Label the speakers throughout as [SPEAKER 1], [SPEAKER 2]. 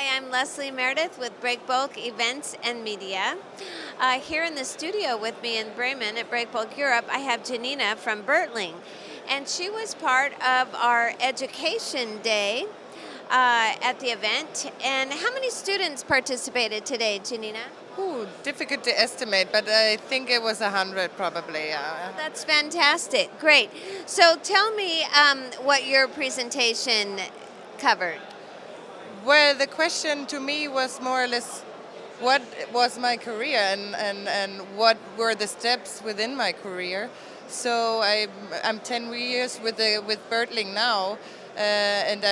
[SPEAKER 1] Hi, I'm Leslie Meredith with Breakbulk Events and Media. Here in the studio with me in Bremen at Breakbulk Europe, I have Janina from Bertling. And she was part of our education day at the event. And how many students participated today, Janina?
[SPEAKER 2] Ooh, difficult to estimate, but I think it was 100 probably.
[SPEAKER 1] That's fantastic. Great. So tell me what your presentation covered.
[SPEAKER 2] Well, the question to me was more or less what was my career and what were the steps within my career. So I'm 10 years with Bertling now, and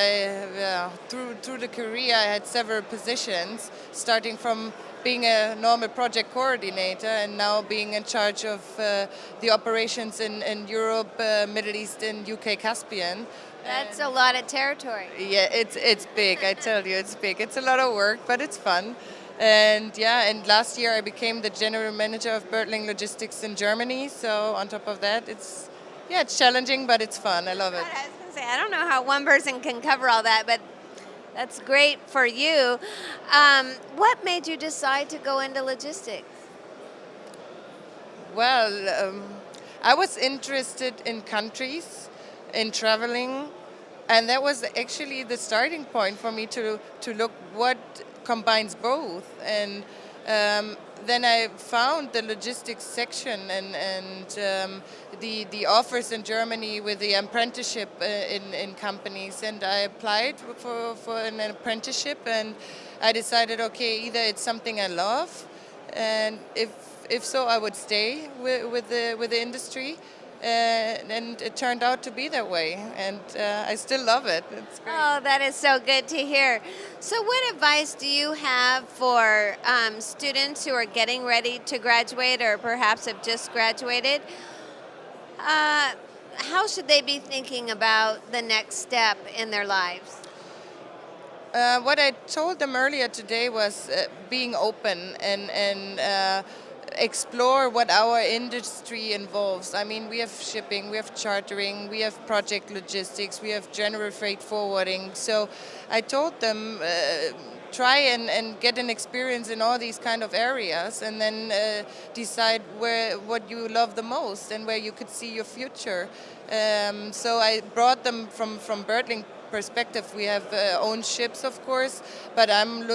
[SPEAKER 2] through the career I had several positions, starting from being a normal project coordinator and now being in charge of the operations in Europe, Middle East, and UK Caspian.
[SPEAKER 1] That's a lot of territory.
[SPEAKER 2] Yeah, it's big. I tell you, it's big. It's a lot of work, but it's fun. And and last year I became the general manager of Bertling Logistics in Germany. So on top of that, it's challenging, but it's fun. I love it.
[SPEAKER 1] I was going to say, I don't know how one person can cover all that, but that's great for you. What made you decide to go into logistics?
[SPEAKER 2] Well, I was interested in countries, in traveling, and that was actually the starting point for me to look what combines both. And then I found the logistics section and the offers in Germany with the apprenticeship in companies, and I applied for an apprenticeship, and I decided, okay, either it's something I love, and if so, I would stay with the industry. And it turned out to be that way, and I still love it. It's great.
[SPEAKER 1] Oh, that is so good to hear. So what advice do you have for students who are getting ready to graduate or perhaps have just graduated? How should they be thinking about the next step in their lives?
[SPEAKER 2] What I told them earlier today was being open and explore what our industry involves. I mean, we have shipping, we have chartering, we have project logistics, we have general freight forwarding. So I told them try and get an experience in all these kind of areas, and then decide what you love the most and where you could see your future. So I brought them from Bertling perspective. We have own ships, of course, but I'm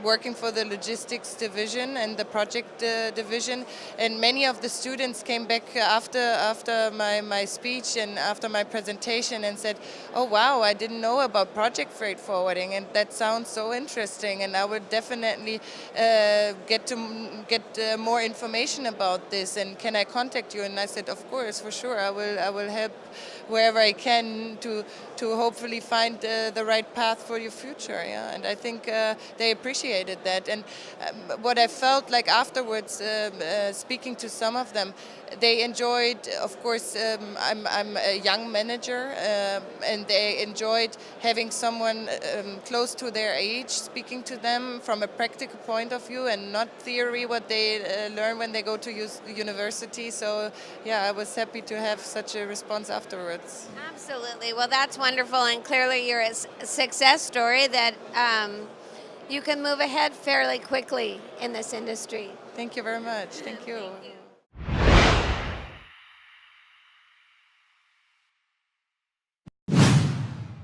[SPEAKER 2] working for the logistics division and the project division, and many of the students came back after my speech and after my presentation and said, oh wow, I didn't know about project freight forwarding, and that sounds so interesting, and I would definitely get more information about this, and can I contact you? And I said, of course, for sure, I will help wherever I can to hopefully find the right path for your future. Yeah, and I think they appreciated that. And what I felt like afterwards, speaking to some of them, they enjoyed. Of course, I'm a young manager, and they enjoyed having someone close to their age speaking to them from a practical point of view and not theory what they learn when they go to university. So yeah, I was happy to have such a response afterwards.
[SPEAKER 1] Absolutely. Well, that's wonderful, and clearly you're a success story that you can move ahead fairly quickly in this industry.
[SPEAKER 2] Thank you very much. Thank you.
[SPEAKER 1] Thank you.